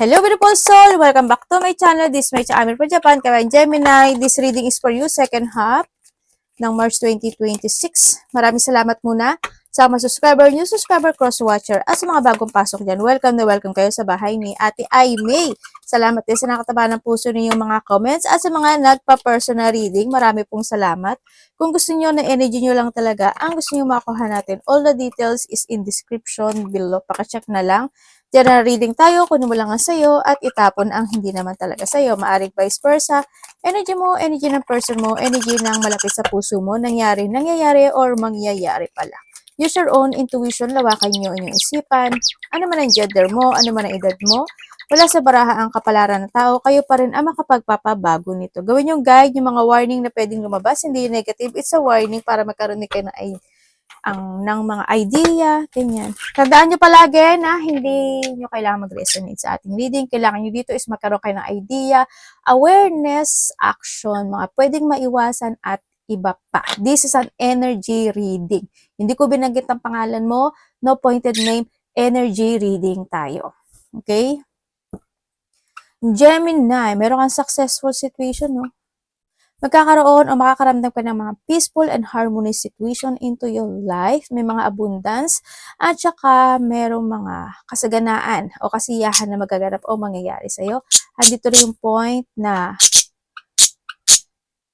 Hello beautiful soul! Welcome back to my channel. This is my Amir from Japan, Kawain Gemini. This reading is for you, second half ng March 2026. Maraming salamat muna sa mga subscriber, new subscriber, cross-watcher, at sa mga bagong pasok dyan. Welcome na welcome kayo sa bahay ni Ate Aimee. Salamat din sa nakataba ng puso ninyong mga comments at sa mga nagpa-personal reading. Marami pong salamat. Kung gusto niyo na energy niyo lang talaga, ang gusto niyo makuha natin, all the details is in description below. Paka-check na lang. General reading tayo, kunin mo lang ang sayo at itapon ang hindi naman talaga sayo. Maaring vice versa. Energy mo, energy ng person mo, energy ng malapit sa puso mo, nangyayari, or mangyayari pala. Use your own intuition, lawakan nyo inyong isipan. Ano man ang gender mo, ano man ang edad mo, wala sa baraha ang kapalaran ng tao, kayo pa rin ang makapagpapabago nito. Gawin yung guide, yung mga warning na pwedeng lumabas, hindi yung negative. It's a warning para magkaroon kayo ng mga idea, ganyan. Tandaan nyo palagi na hindi nyo kailangan mag-resonate sa ating reading. Kailangan nyo dito is magkaroon kayo ng idea, awareness, action, mga pwedeng maiwasan at iba pa. This is an energy reading. Hindi ko binanggit ang pangalan mo, no pointed name, energy reading tayo. Okay? Gemini, meron kang successful situation, no? Magkakaroon o makakaramdam ka ng mga peaceful and harmonious situation into your life. May mga abundance at saka merong mga kasaganaan o kasiyahan na magaganap o mangyayari sa'yo. At dito rin yung point na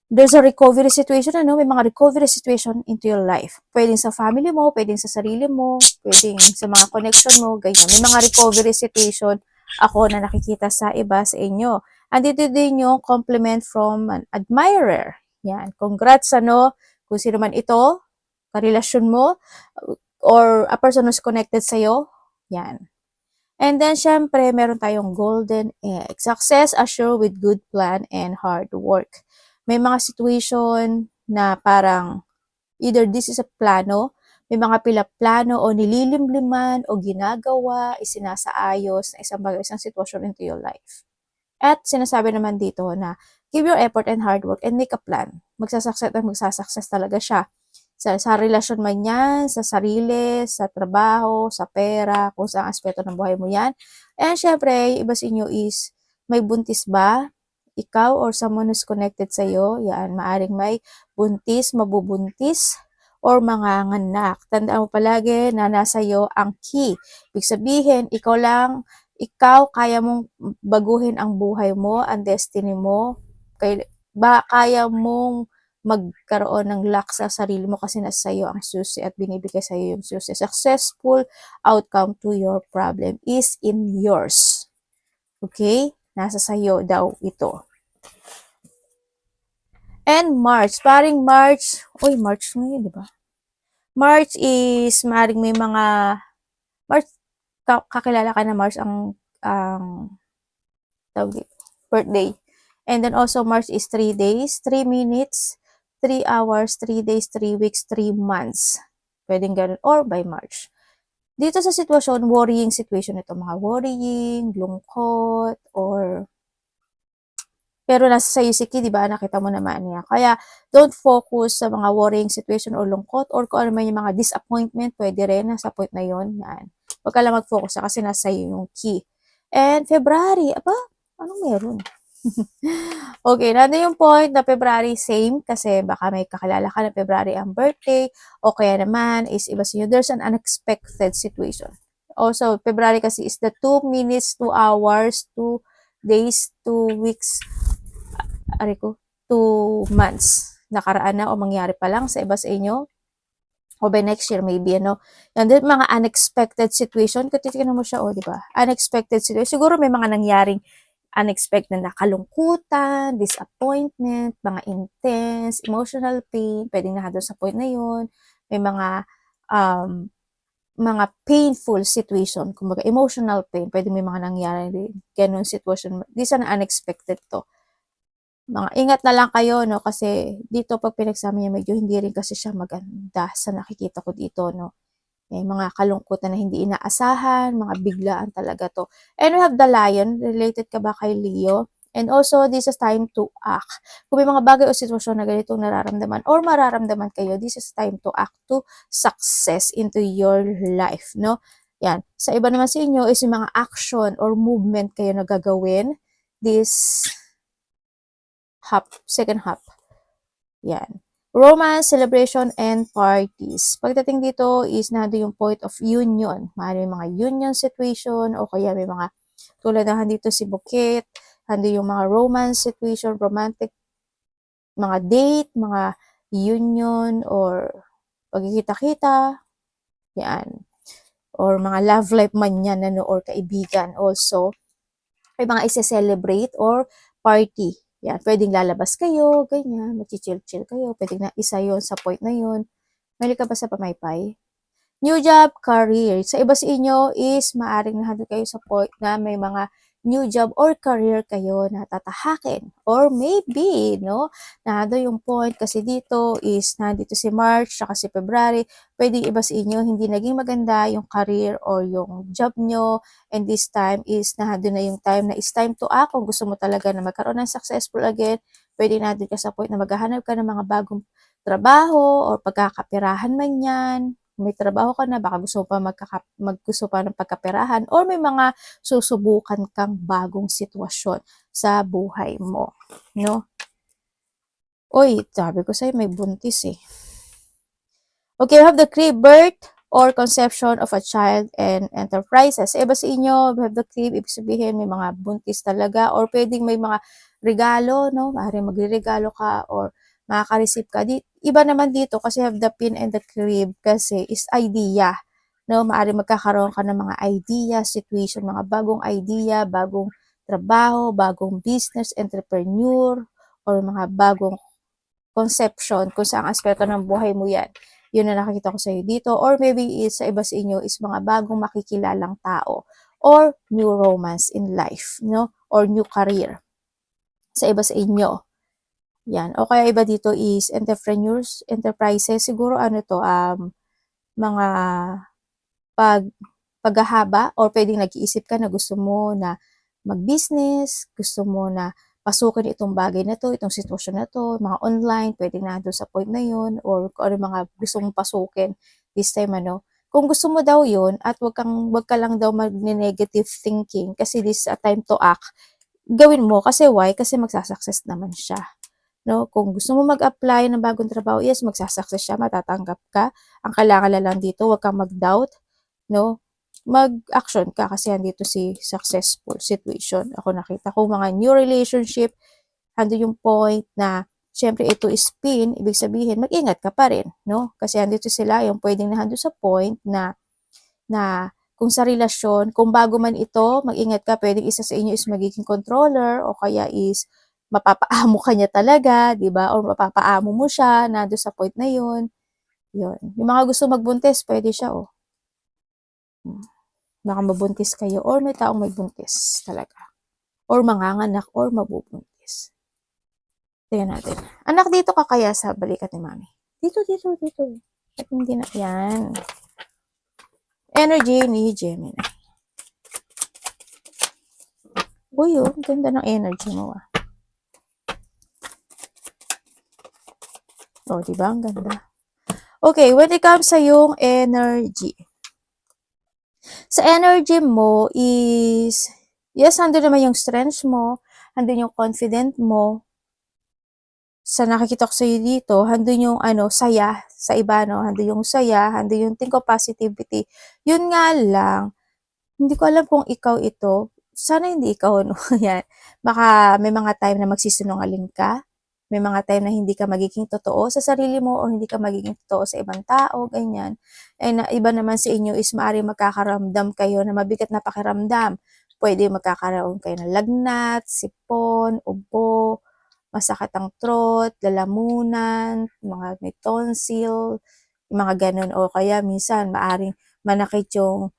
there's a recovery situation, ano? May mga recovery situation into your life. Pwedeng sa family mo, pwedeng sa sarili mo, pwedeng sa mga connection mo, ganyan. May mga recovery situation ako na nakikita sa iba sa inyo. Andito din yung compliment from an admirer. Yan. Congrats, ano, kung sino man ito, karelasyon mo, or a person who's connected sa'yo. Yan. And then, syempre, meron tayong golden egg. Success assured with good plan and hard work. May mga situation na parang either this is a plano, may mga plano o nililimliman o ginagawa, isinasaayos na isang bagay, isang sitwasyon into your life. At sinasabi naman dito na give your effort and hard work and make a plan. Magsasucess talaga siya. Sa relasyon man yan, sa sarili, sa trabaho, sa pera, kung saan aspeto ng buhay mo yan. And syempre, iba sa inyo is, may buntis ba? Ikaw or someone who's connected sa iyo, yan, maaring may buntis, mabubuntis, or mga nganak. Tandaan mo palagi na nasa iyo ang key. Ibig sabihin, ikaw kaya mong baguhin ang buhay mo, ang destiny mo, kaya mong magkaroon ng luck sa sarili mo kasi nasa iyo ang susi at binibigay sa iyo yung susi. Successful outcome to your problem is in yours. Okay? Nasa sayo daw ito. And March, paring March, March ngayon, di ba? March is, maring may mga, March, kakilala ka na March ang birthday. And then also March is 3 days, 3 minutes, 3 hours, 3 days, 3 weeks, 3 months. Pwedeng ganun, or by March. Dito sa sitwasyon, worrying situation ito, mga worrying, lungkot, or pero nasa sa'yo si Ki, di ba? Nakita mo naman niya. Kaya, don't focus sa mga worrying situation or lungkot or kung ano man yung mga disappointment, pwede rin, nasa point na yon. Yan. Huwag ka lang mag-focus kasi nasa sa'yo yung Ki. And February, anong meron? Okay, nandun yung point na February, same, kasi baka may kakilala ka na February ang birthday, o kaya naman is iba sa inyo, there's an unexpected situation. Also, February kasi is the 2 minutes, 2 hours, 2 days, 2 weeks, 2 months. Nakaraan na o mangyari pa lang sa iba sa inyo. O by next year, maybe, ano. And then, mga unexpected situation, kung titignan mo siya, di ba? Unexpected situation. Siguro may mga nangyaring unexpected na kalungkutan, disappointment, mga intense, emotional pain, pwedeng nahado sa point na yun. May mga painful situation, kumbaga emotional pain, pwedeng may mga nangyari ganun situation. These are unexpected to. Ingat na lang kayo, no, kasi dito pag pinagsama niya, medyo hindi rin kasi siya maganda sa nakikita ko dito, no. May mga kalungkutan na hindi inaasahan, mga biglaan talaga to. And we have the Lion, related ka ba kay Leo? And also, this is time to act. Kung may mga bagay o sitwasyon na ganitong nararamdaman or mararamdaman kayo, this is time to act to success into your life, no? Yan. Sa iba naman sa inyo is yung mga action or movement kayo na gagawin this second half. Yan. Romance, celebration, and parties. Pagdating dito is nandun yung point of union. Maaaring mga union situation o kaya may mga tulad na dito si Bukit, hando yung mga romance situation, romantic, mga date, mga union or pagkikita-kita, yan. Or mga love life man yan, ano, or kaibigan also. May mga isa-celebrate or party. Yan, pwedeng lalabas kayo, ganyan, mag-chill-chill kayo, pwedeng na isa yon sa point na yon. Mahilig ka ba sa pamaypay? New job, career. Sa iba sa inyo is maaring nahado kayo sa point na may mga new job or career kayo na tatahakin. Or maybe, no, nahado yung point kasi dito is nandito si March saka si February. Pwedeng iba sa inyo hindi naging maganda yung career or yung job nyo. And this time is nahado na yung time na it's time to act. Kung gusto mo talaga na magkaroon ng successful again, pwede nahado ka sa point na maghahanap ka ng mga bagong trabaho or pagkakapirahan man yan. May trabaho ka na, baka gusto pa gusto pa ng pagkaperahan or may mga susubukan kang bagong sitwasyon sa buhay mo, no? Oy, sabi ko sa'yo, may buntis eh. Okay, we have the crib, birth or conception of a child and enterprises. Iba sa inyo, we have the crib, ibig sabihin may mga buntis talaga or pwedeng may mga regalo, no? Maaaring magre-regalo ka or makaka-receive ka. Iba naman dito kasi have the pin and the crib kasi is idea. No, maaaring magkakaroon ka ng mga idea, situation, mga bagong idea, bagong trabaho, bagong business, entrepreneur, or mga bagong conception kung saang aspeto ng buhay mo yan. Yun na nakikita ko sa iyo dito. Or maybe is, sa iba sa inyo is mga bagong makikilalang tao or new romance in life, no? Or new career. Sa iba sa inyo. Yan. O kaya iba dito is entrepreneurs, enterprises. Siguro ano to, mga paghahaba or pwedeng nag-iisip ka na gusto mo na mag-business, gusto mo na pasukin itong bagay na to, itong sitwasyon na to, mga online, pwedeng na doon sa point na yun, or kung ano mga gusto mong pasukin this time, ano. Kung gusto mo daw yun, at wag ka lang daw mag-negative thinking, kasi this is a time to act, gawin mo. Kasi why? Kasi magsasucess naman siya. No? Kung gusto mo mag-apply ng bagong trabaho, yes, magsasucess siya, matatanggap ka. Ang kailangan lang dito, wag kang mag-doubt, no? Mag-action ka kasi andito si successful situation. Ako nakita ko mga new relationship, ando yung point na syempre ito is spin, ibig sabihin mag-ingat ka pa rin, no? Kasi andito sila yung pwedeng nahando sa point na kung sa relasyon, kung bago man ito, mag-ingat ka, pwedeng isa sa inyo is magiging controller o kaya is mapapaamo ka niya talaga, 'di ba? Or mapapaamo mo siya, nando sa point na 'yun. 'Yun. Yung mga gusto magbuntis, pwede siya, oh. Baka mabuntis kayo or may taong may buntis talaga. Or manganganak or mabubuntis. Tingnan natin. Anak, dito ka kaya sa balikat ni mami? Dito. At hindi na. Yan. Energy ni Gemini. Uy, oh, ganda ng energy mo, ah. Oh, diba? Ang ganda. Okay, when it comes sa yung energy. Sa energy mo is, yes, andun naman yung strength mo, andun yung confident mo. Sa nakikita ko sa iyo dito, andun yung saya sa iba, no? Andun yung saya, andun yung think of positivity. Yun nga lang, hindi ko alam kung ikaw ito. Sana hindi ikaw, no? Yan. Baka may mga time na magsisinungaling ka. May mga time na hindi ka magiging totoo sa sarili mo o hindi ka magiging totoo sa ibang tao, ganyan. And iba naman sa inyo is maaari magkakaramdam kayo na mabigat na pakiramdam. Pwede magkakaroon kayo ng lagnat, sipon, ubo, masakit ang throat, lalamunan, mga may tonsil, mga ganun. O kaya minsan maaring manakit yung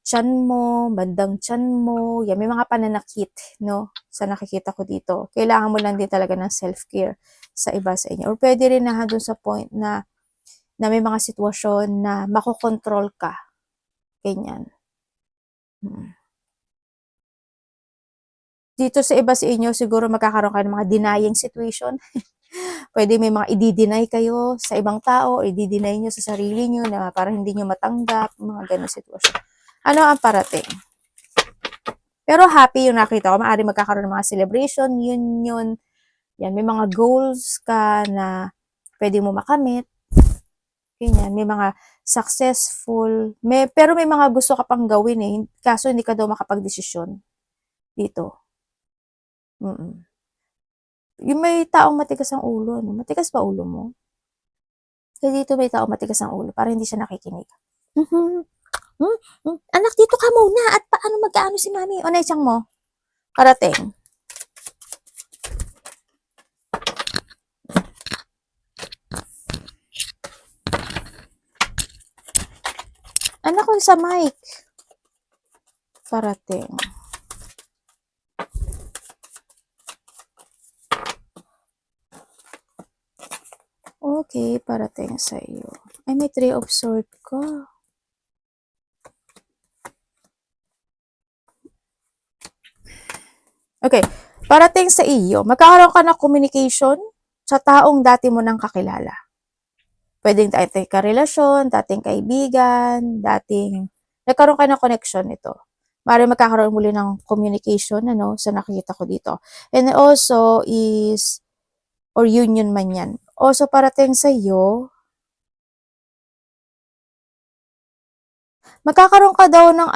tiyan mo, bandang tiyan mo, yan, may mga pananakit, no, sa nakikita ko dito. Kailangan mo lang din talaga ng self-care sa iba sa inyo. Or pwede rin na doon sa point na may mga sitwasyon na makokontrol ka. Ganyan. Dito sa iba sa inyo, siguro magkakaroon kayo ng mga denying situation. Pwede may mga i-deny kayo sa ibang tao, o i-deny nyo sa sarili nyo na parang hindi nyo matanggap, mga ganun sitwasyon. Ano ang parating? Pero happy yung nakita ko. Maaari magkakaroon ng mga celebration, union. Yan, may mga goals ka na pwede mo makamit. Ganyan, may mga successful. Pero may mga gusto ka pang gawin eh. Kaso hindi ka daw makapag-desisyon dito. Yung may taong matigas ang ulo. No? Matigas ba ulo mo? Kaya dito may taong matigas ang ulo para hindi siya nakikinig. Anak, dito ka muna. At paano mag-aano si mami? O naisang mo? Karating. Anak ko sa mic. Parating. Okay, parating sa iyo. Ay, may 3 of sword ka. Okay, parating sa iyo. Magkakaroon ka ng communication sa taong dati mo nang kakilala. Pwedeng dating karelasyon, dating kaibigan, nagkaroon ka ng connection nito. Maaari magkakaroon muli ng communication, sa nakikita ko dito. And also is, or union man yan. Also, parating sa iyo, magkakaroon ka daw ng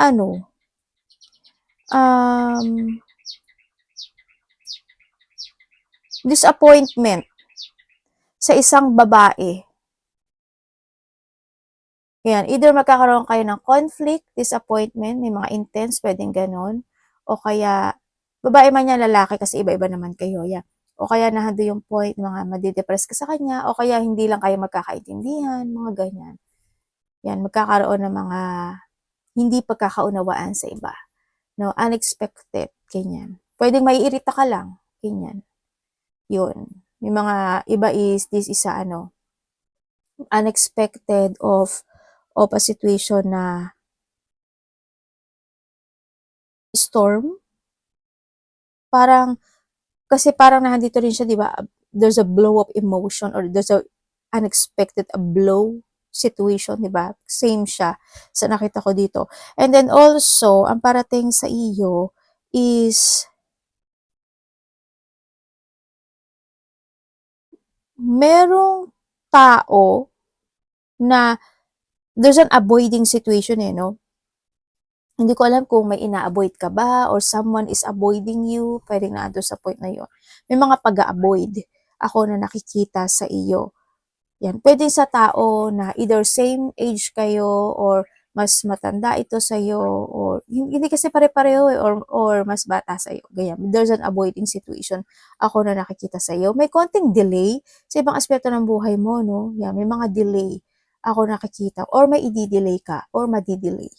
disappointment sa isang babae. Yan, either magkakaroon kayo ng conflict, disappointment, may mga intense, pwedeng ganon, o kaya, babae man yan, lalaki, kasi iba-iba naman kayo, yan. O kaya nahando yung point, mga madidepress ka sa kanya, o kaya hindi lang kayo magkakaintindihan, mga ganyan. Yan, magkakaroon ng mga hindi pagkakaunawaan sa iba. No, unexpected, ganyan. Pwedeng maiirita ka lang, ganyan. Yun. Yung mga iba is, this is unexpected of a situation na storm. Kasi parang nandito rin siya, di ba? There's a blow of emotion or there's a unexpected blow situation, di ba? Same siya sa nakita ko dito. And then also, ang parating sa iyo is merong tao na there's an avoiding situation no? Hindi ko alam kung may ina-avoid ka ba or someone is avoiding you. Pwedeng na doon sa point na yun. May mga pag-a-avoid ako na nakikita sa iyo. Yan. Pwede sa tao na either same age kayo or mas matanda ito sa iyo or hindi kasi pare-pareho or mas bata sa iyo. Ganyan. There's an avoiding situation ako na nakikita sa iyo. May konting delay sa ibang aspeto ng buhay mo, no? Yan. May mga delay ako nakikita or may i-delay ka or madi-delay.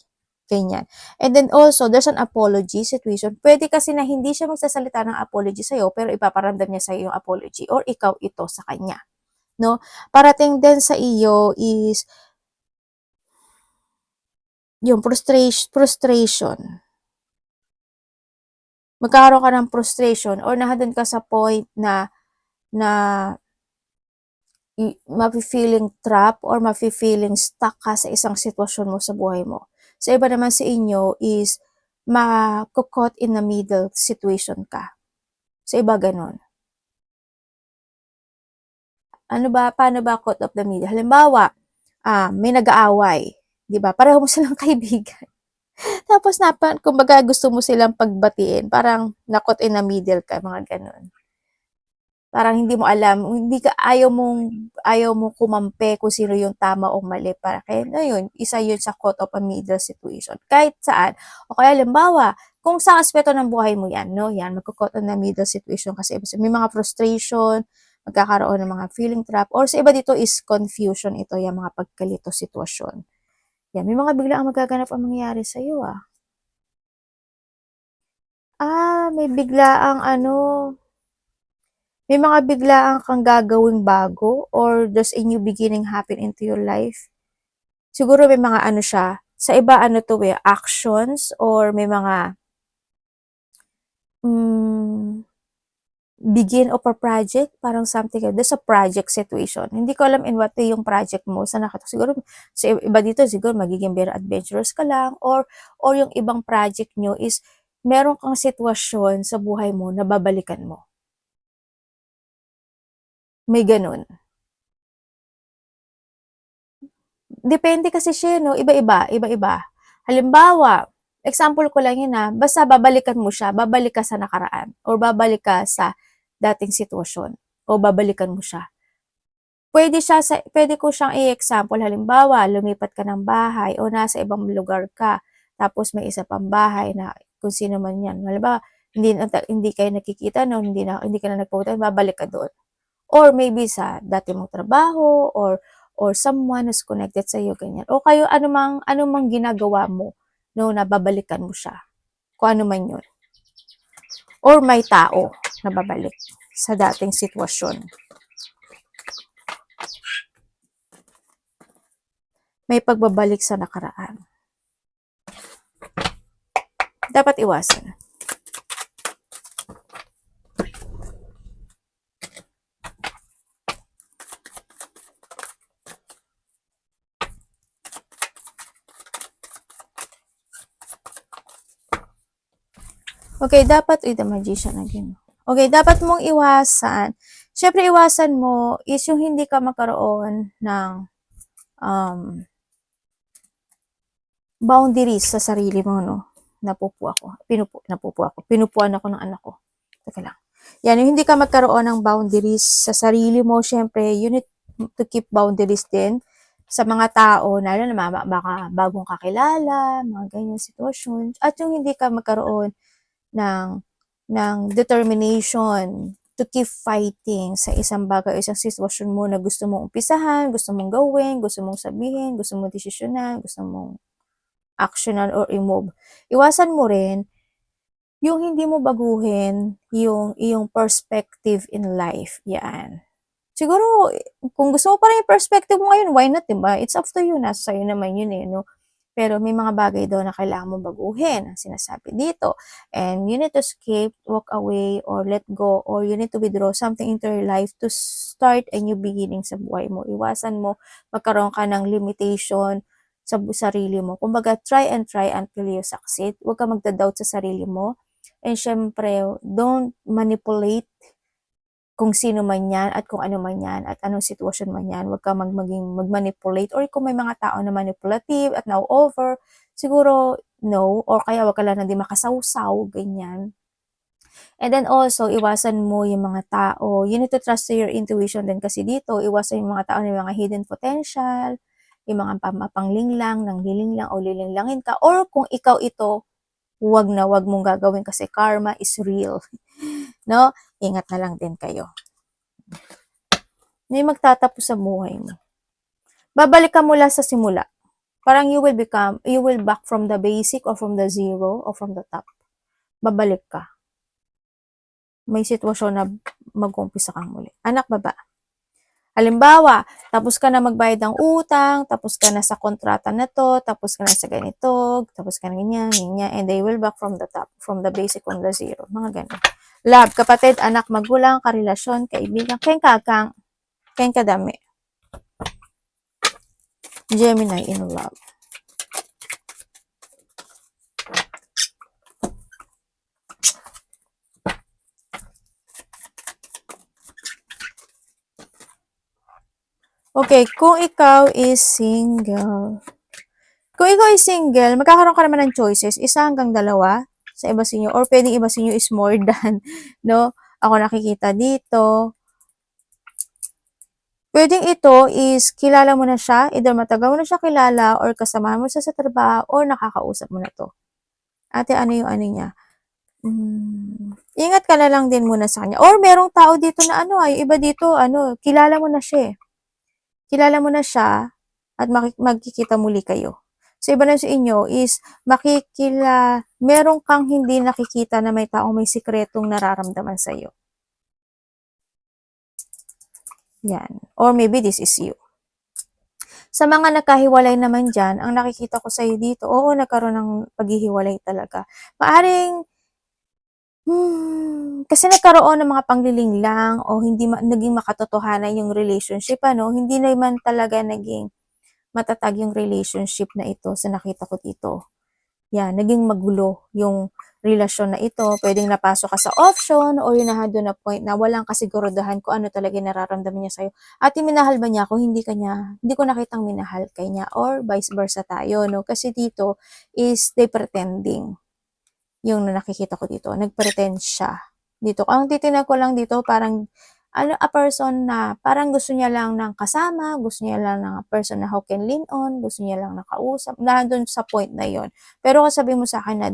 Ganyan. And then also, there's an apology situation. Pwede kasi na hindi siya magsasalita ng apology sa'yo, pero ipaparamdam niya sa'yo yung apology or ikaw ito sa kanya. No? Parating din sa iyo is yung frustration. Magkakaroon ka ng frustration or nahadon ka sa point na mafe-feeling trap or mafe-feeling stuck ka sa isang sitwasyon mo sa buhay mo. Sa iba naman sa inyo is caught in the middle situation ka. Sa iba ganon. Paano ba caught of the middle? Halimbawa, may nag-aaway, 'di ba? Pareho mo silang kaibigan. Tapos kumbaga gusto mo silang pagbatiin, parang na-caught in the middle ka, mga ganon. Parang hindi mo alam, ayaw mo kumampi kung sino yung tama o mali. Kaya yun, isa yun sa caught of a middle situation. Kahit saan. O kaya halimbawa, kung sa aspeto ng buhay mo yan, no? Yan, magka-caught on the middle situation kasi may mga frustration, magkakaroon ng mga feeling trap, or sa iba dito is confusion ito, yung mga pagkalito sitwasyon. Yan, may mga biglaang magaganap ang mangyayari sa iyo, may biglaang may mga biglaan kang gagawing bago or there's a new beginning happen into your life. Siguro may mga siya. Sa iba actions or may mga begin of a project, parang something like there's a project situation. Hindi ko alam in what way yung project mo. Siguro sa iba dito siguro magiging very adventurous ka lang, or yung ibang project nyo is meron kang sitwasyon sa buhay mo na babalikan mo. May ganun. Depende kasi siya, no? Iba-iba. Halimbawa, example ko lang yun basta babalikan mo siya, babalik ka sa nakaraan, or babalik ka sa dating sitwasyon, o babalikan mo siya. Pwede ko siyang i-example, halimbawa, lumipat ka ng bahay, o nasa ibang lugar ka, tapos may isa pang bahay na kung sino man yan. Halimbawa, hindi kayo nakikita, no? Hindi ka na nagpupunta, babalik ka doon. Or maybe sa dati mong trabaho, or someone who's connected sa iyo, ganyan. O kayo, anumang ginagawa mo, no, na babalikan mo siya. Kung ano man yun. Or may tao na babalik sa dating sitwasyon. May pagbabalik sa nakaraan. Dapat iwasan. Okay, dapat, the magician again. Okay, dapat mong iwasan. Siyempre, iwasan mo is yung hindi ka magkaroon ng boundaries sa sarili mo, no? Napupuan ako ng anak ko. Teka lang. Yan, yung hindi ka magkaroon ng boundaries sa sarili mo, siyempre, you need to keep boundaries din sa mga tao na baka bagong kakilala, mga ganyan sitwasyon. At yung hindi ka magkaroon ng determination to keep fighting sa isang bagay o isang sitwasyon mo na gusto mong umpisahan, gusto mong gawin, gusto mong sabihin, gusto mong desisyonan, gusto mong actionan or i-move. Iwasan mo rin yung hindi mo baguhin yung iyong perspective in life. Yan. Siguro, kung gusto mo pa rin yung perspective mo ngayon, why not, diba? It's up to you. Nasa sa'yo naman yun no? Pero may mga bagay daw na kailangan mo baguhin, ang sinasabi dito. And you need to escape, walk away, or let go, or you need to withdraw something into your life to start a new beginning sa buhay mo. Iwasan mo, magkaroon ka ng limitation sa sarili mo. Kumbaga, try until you succeed. Huwag ka magda-doubt sa sarili mo. And syempre, don't manipulate kung sino man yan at kung ano man yan at anong sitwasyon man yan. Huwag ka mag-manipulate, or kung may mga tao na manipulative at now over, siguro no, or kaya wag ka lang na di makasawsaw, ganyan. And then also, iwasan mo yung mga tao. You need to trust your intuition din kasi dito. Iwasan yung mga tao na yung mga hidden potential, yung mga mapanglinglang, nang lilinglang o lilinglangin ka. Or kung ikaw ito, wag mong gagawin kasi karma is real. No? Ingat na lang din kayo. May magtatapos sa buhay mo. Babalik ka mula sa simula. Parang you will back from the basic or from the zero or from the top. Babalik ka. May sitwasyon na mag-umpisa kang muli. Anak, baba. Halimbawa, tapos ka na magbayad ng utang, tapos ka na sa kontrata na to, tapos ka na sa ganito, tapos ka na ganyan, and they will back from the top, from the basic, from the zero. Mga ganun. Love, kapatid, anak, magulang, karelasyon, kaibigan, keng kadami. Gemini in love. Okay, kung ikaw is single. Kung ikaw is single, magkakaroon ka naman ng choices, 1 hanggang 2 sa iba sa inyo, or pwedeng iba sa inyo is more than, no? Ako nakikita dito. Pwedeng ito is kilala mo na siya, either matagal mo na siya kilala, or kasama mo siya sa trabaho, or nakakausap mo na to. Ate, ano yung ano niya? Ingat ka na lang din muna sa kanya. Or merong tao dito na yung iba dito, kilala mo na siya. Kilala mo na siya, at magkikita muli kayo. So, iba na sa inyo is, meron kang hindi nakikita na may taong may sikretong nararamdaman sa iyo. Yan. Or maybe this is you. Sa mga nakahiwalay naman dyan, ang nakikita ko sa iyo dito, oo, nagkaroon ng paghihiwalay talaga. Maaring, kasi nagkaroon ng mga panglilinglang o hindi naging makatotohanan yung relationship, hindi naman talaga naging matatag yung relationship na ito sa nakita ko dito. Yan, naging magulo yung relasyon na ito. Pwedeng napasok ka sa option o yun na doon na point na walang kasiguraduhan kung ano talaga nararamdaman niya sa'yo. At minahal ba niya ako? Hindi ko nakitang minahal kay niya or vice versa tayo, no? Kasi dito is they pretending. Yung nakikita ko dito, nagpretend siya. Dito, ang titingnan ko lang dito, parang a person na parang gusto niya lang ng kasama, gusto niya lang ng person na who can lean on, gusto niya lang nakausap, nandun sa point na yon. Pero kung sabi mo sa akin na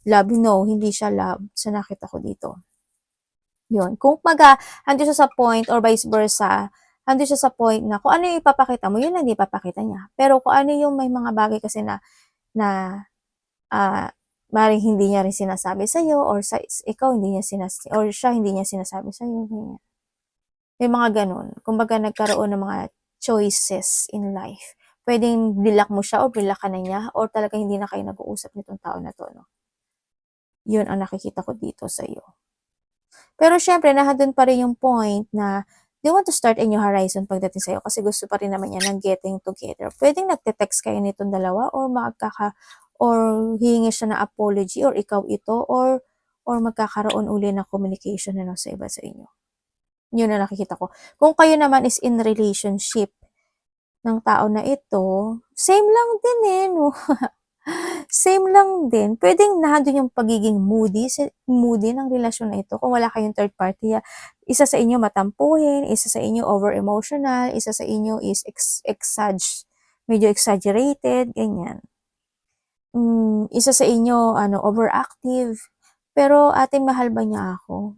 love, no, hindi siya love sa nakita ko dito. Yun. Kung ando siya sa point or vice versa, ando siya sa point na kung ano yung ipapakita mo, yun lang hindi ipapakita niya. Pero kung ano yung may mga bagay kasi na maaaring hindi niya rin sinasabi sa'yo or ikaw hindi niya or siya hindi niya sinasabi sa'yo, ganyan. May mga ganun. Kumbaga nagkaroon ng mga choices in life. Pwedeng bilak mo siya o bilak ka na niya or talaga hindi na kayo nag-uusap nitong tao na to, no? Yun ang nakikita ko dito sa'yo. Pero syempre, nandun pa rin yung point na they want to start a new horizon pagdating sa'yo kasi gusto pa rin naman niya ng getting together. Pwedeng nagte-text kayo nitong dalawa or hihingi siya ng apology or ikaw ito or magkakaroon uli ng communication sa iba sa inyo. Yun na nakikita ko. Kung kayo naman is in relationship ng tao na ito, same lang din no? Same lang din. Pwedeng nandun yung pagiging moody ng relasyon na ito. Kung wala kayong third party, isa sa inyo matampuhin, isa sa inyo over-emotional, isa sa inyo is medyo exaggerated, ganyan. Isa sa inyo, overactive. Pero, ate, mahal ba niya ako?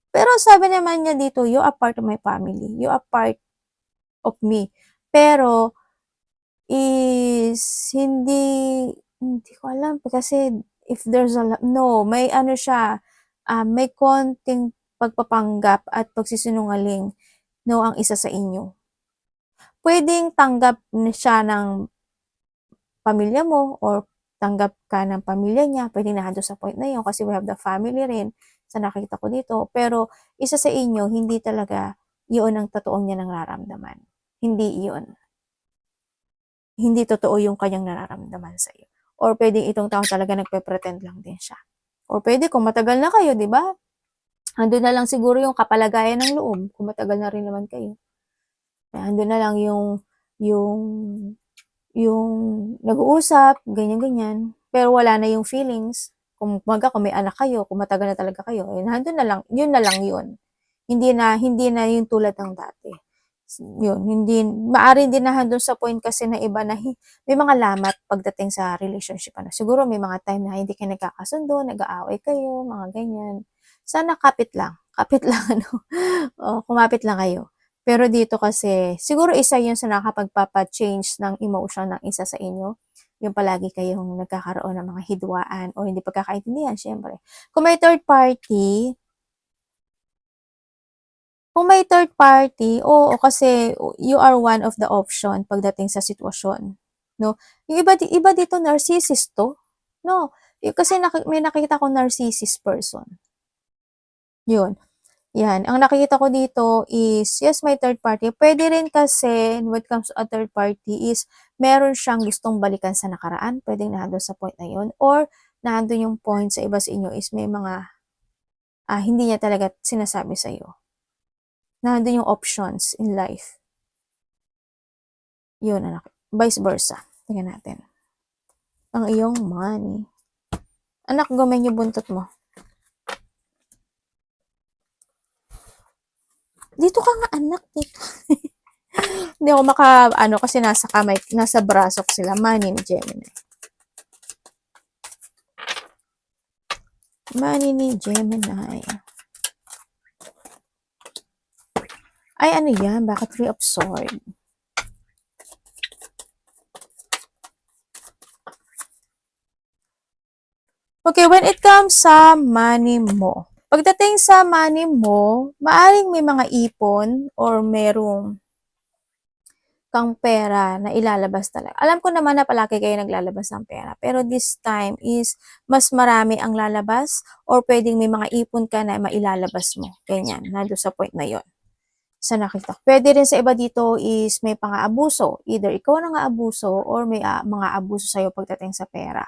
Pero sabi naman niya dito, you are part of my family. You are part of me. Pero, is hindi ko alam kasi if there's may siya, may konting pagpapanggap at pagsisinungaling, ang isa sa inyo. Pwedeng tanggap siya ng pamilya mo or tanggap ka ng pamilya niya, pwedeng nandun sa point na yun kasi we have the family rin sa nakita ko dito. Pero isa sa inyo, hindi talaga yun ang totoong niya nararamdaman. Hindi yun. Hindi totoo yung kanyang nararamdaman sa iyo. Or pwedeng itong tao talaga nagpe-pretend lang din siya. Or pwede kung matagal na kayo, di ba? Andun na lang siguro yung kapalagayan ng loob kung matagal na rin naman kayo. Andun na lang yung nag-uusap, ganyan-ganyan. Pero wala na yung feelings. Kung may anak kayo, kung matagal na talaga kayo, nandun na lang, yun na lang yun. Hindi na yung tulad ng dati. Yun, maaari din na doon sa point kasi na iba na may mga lamat pagdating sa relationship. Siguro may mga time na hindi kayo nagkakasundo, nag-aaway kayo, mga ganyan. Sana kapit lang, kumapit lang kayo. Pero dito kasi, siguro isa yun sa nakapagpapa-change ng emotion ng isa sa inyo. Yung palagi kayong nagkakaroon ng mga hidwaan o hindi pagkakaintindihan, syempre. Kung may third party, oo, kasi you are one of the option pagdating sa sitwasyon, no? Yung iba dito narcissist to, no? Kasi may nakita akong narcissist person. Yun. Yan. Ang nakikita ko dito is, yes, may third party. Pwede rin kasi, when it comes to a third party is, meron siyang gustong balikan sa nakaraan. Pwedeng nandun sa point na yun. Or, nandun yung point sa iba sa inyo is may mga hindi niya talaga sinasabi sa'yo. Nandun yung options in life. Yun, anak. Vice versa. Tingnan natin. Ang iyong money. Anak, gumain yung buntot mo. Dito ka nga, anak. Dito. Hindi ako kasi nasa braso ko sila. Money ni Gemini. Money ni Gemini. Ay, ano yan? Bakit Three of Swords? Okay, when it comes sa money mo, pagdating sa money mo, maaring may mga ipon or merong kang pera na ilalabas talaga. Alam ko naman na palagi kayo naglalabas ng pera, pero this time is mas marami ang lalabas or pwedeng may mga ipon ka na mailalabas mo. Ganyan, nando sa point na yon sa nakita ko. Pwede rin sa iba dito is may pang-aabuso. Either ikaw na nga abuso or may mga abuso sa'yo pagdating sa pera.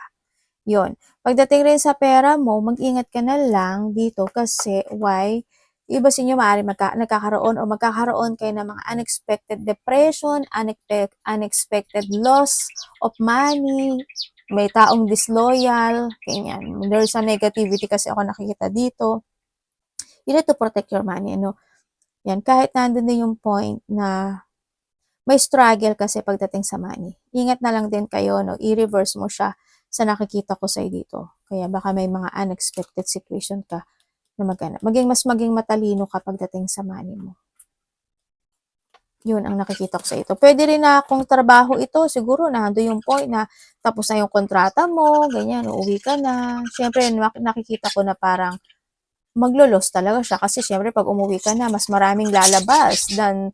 Yon. Pagdating rin sa pera mo, mag-ingat ka na lang dito kasi why? Iba sa inyo maaari nagkakaroon o magkakaroon kayo ng mga unexpected depression, unexpected loss of money, may taong disloyal, ganyan. There's a negativity kasi ako nakikita dito. You need to protect your money, ano? Yan, kahit nandun na yung point na may struggle kasi pagdating sa money. Ingat na lang din kayo, no? I-reverse mo siya sa nakikita ko sa'yo dito. Kaya baka may mga unexpected situation ka na maghanap. Maging matalino ka pagdating sa money mo. Yun ang nakikita ko sa ito. Pwede rin na kung trabaho ito, siguro nando yung point na tapos na yung kontrata mo, ganyan, uuwi ka na. Siyempre, nakikita ko na parang maglo-loss talaga siya kasi syempre pag umuwi ka na, mas maraming lalabas than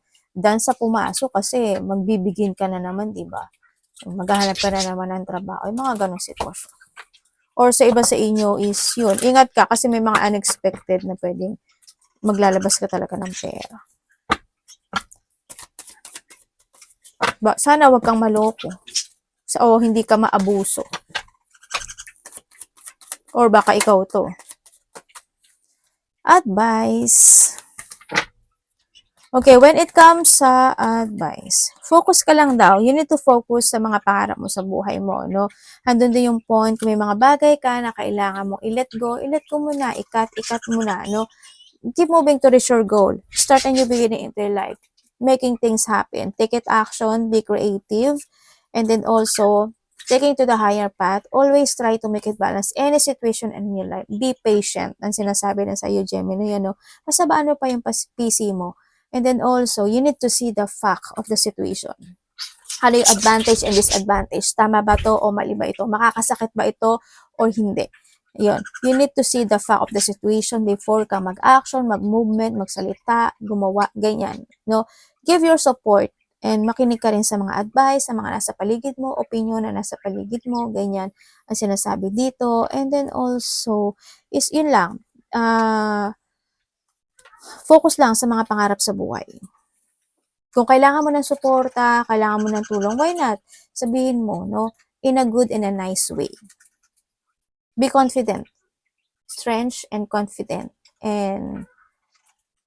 sa pumasok kasi magbibigin ka na naman, di ba? Maghahanap ka na naman ng trabaho. Yung mga ganong sitwasyon. Or sa iba sa inyo is yun, ingat ka kasi may mga unexpected na pwedeng maglalabas ka talaga ng pera. Sana wag kang maloko. O hindi ka maabuso. Or baka ikaw to. Advice. Okay, when it comes sa advice, focus ka lang daw. You need to focus sa mga pangarap mo sa buhay mo, no? Andun din yung point, kung may mga bagay ka na kailangan mong i-let go muna, ikat mo na, no? Keep moving to reach your goal. Start a new beginning into your life. Making things happen. Take it action, be creative, and then also, taking to the higher path, always try to make it balance any situation in your life. Be patient. Ang sinasabi na sa iyo, Gemini, yan, no? Masabaan mo pa yung PC mo. And then also, you need to see the fact of the situation. Ano yung advantage and disadvantage? Tama ba to o mali ba ito? Makakasakit ba ito o hindi? Yun. You need to see the fact of the situation before ka mag-action, mag-movement, magsalita, gumawa, ganyan. No? Give your support and makinig ka rin sa mga advice, sa mga nasa paligid mo, opinion na nasa paligid mo, ganyan ang sinasabi dito. And then also, is yun lang, focus lang sa mga pangarap sa buhay. Kung kailangan mo ng suporta, kailangan mo ng tulong, why not? Sabihin mo, no? In a good and a nice way. Be confident. Strange and confident. And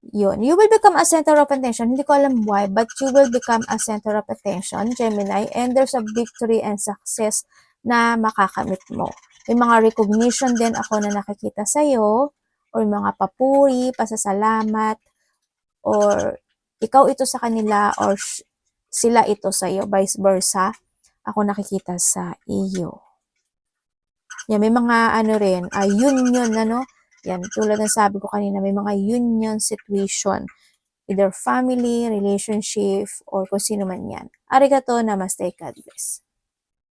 yun. You will become a center of attention. Hindi ko alam why, but you will become a center of attention, Gemini, and there's a victory and success na makakamit mo. May mga recognition din ako na nakikita sa'yo, or mga papuri, pasasalamat, or ikaw ito sa kanila, or sila ito sa'yo, vice versa. Ako nakikita sa iyo. Yan, may mga ano rin, union, ano? Yan, tulad ng sabi ko kanina, may mga union situation. Either family, relationship, or kung sino man yan. Arigato, namaste, God bless.